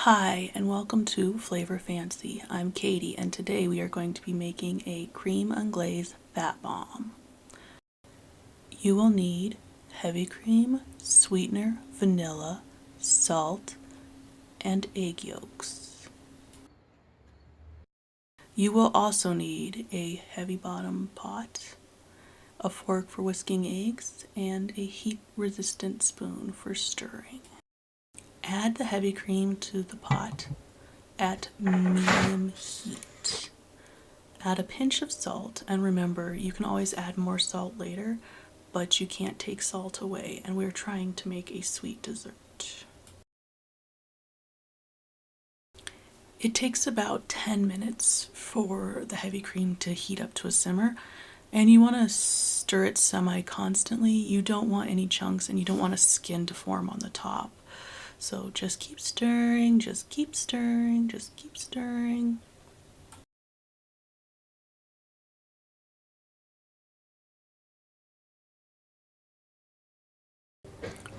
Hi, and welcome to Flavor Fancy. I'm Katie, and today we are going to be making a Creme Anglaise fat bomb. You will need heavy cream, sweetener, vanilla, salt, and egg yolks. You will also need a heavy bottom pot, a fork for whisking eggs, and a heat-resistant spoon for stirring. Add the heavy cream to the pot at medium heat. Add a pinch of salt, and remember, you can always add more salt later, but you can't take salt away, and we're trying to make a sweet dessert. It takes about 10 minutes for the heavy cream to heat up to a simmer, and you want to stir it semi-constantly. You don't want any chunks, and you don't want a skin to form on the top. So just keep stirring, just keep stirring, just keep stirring.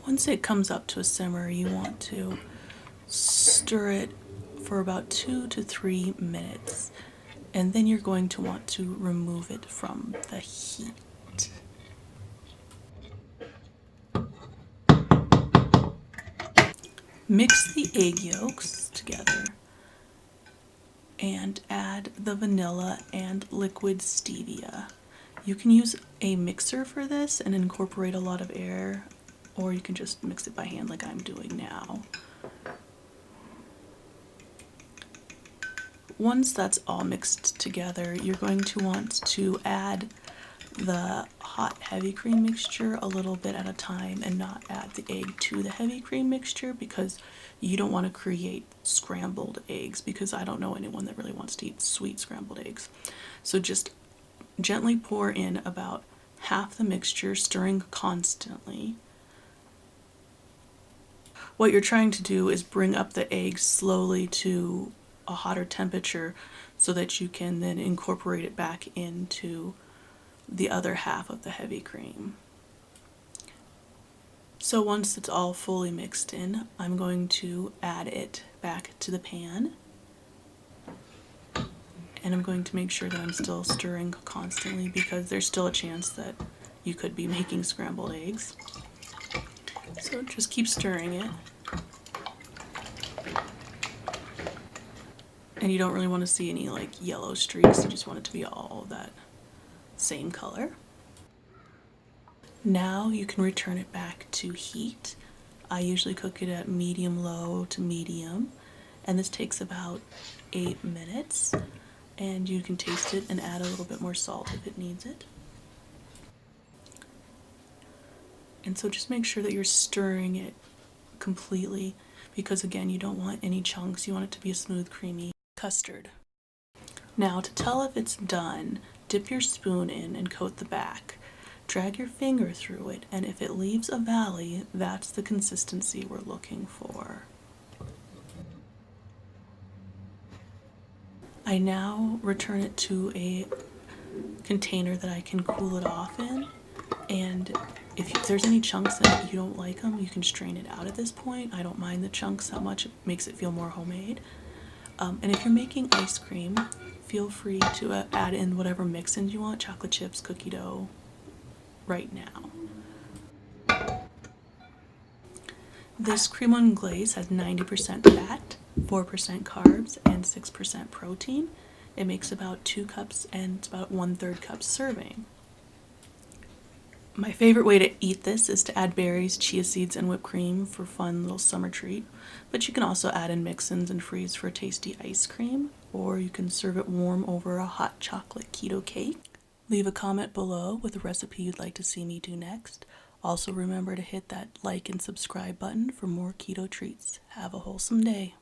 Once it comes up to a simmer, you want to stir it for about 2 to 3 minutes, and then you're going to want to remove it from the heat. Mix the egg yolks together and add the vanilla and liquid stevia. You can use a mixer for this and incorporate a lot of air, or you can just mix it by hand like I'm doing now. Once that's all mixed together, you're going to want to add the hot heavy cream mixture a little bit at a time and not add the egg to the heavy cream mixture, because you don't want to create scrambled eggs, because I don't know anyone that really wants to eat sweet scrambled eggs. So just gently pour in about half the mixture, stirring constantly. What you're trying to do is bring up the eggs slowly to a hotter temperature so that you can then incorporate it back into the other half of the heavy cream. So once it's all fully mixed in, I'm going to add it back to the pan, and I'm going to make sure that I'm still stirring constantly, because there's still a chance that you could be making scrambled eggs. So just keep stirring it. And you don't really want to see any like yellow streaks, you just want it to be all that same color. Now you can return it back to heat. I usually cook it at medium-low to medium, and this takes about 8 minutes, and you can taste it and add a little bit more salt if it needs it. And so just make sure that you're stirring it completely, because again, you don't want any chunks, you want it to be a smooth, creamy custard. Now, to tell if it's done, dip your spoon in and coat the back. Drag your finger through it, and if it leaves a valley, that's the consistency we're looking for. I now return it to a container that I can cool it off in, and if there's any chunks that you don't like them, you can strain it out at this point. I don't mind the chunks that much, it makes it feel more homemade. And if you're making ice cream, feel free to add in whatever mix-ins you want, chocolate chips, cookie dough, right now. This creme anglaise has 90% fat, 4% carbs, and 6% protein. It makes about 2 cups, and it's about 1/3 cup serving. My favorite way to eat this is to add berries, chia seeds, and whipped cream for a fun little summer treat. But you can also add in mix-ins and freeze for a tasty ice cream, or you can serve it warm over a hot chocolate keto cake. Leave a comment below with a recipe you'd like to see me do next. Also remember to hit that like and subscribe button for more keto treats. Have a wholesome day.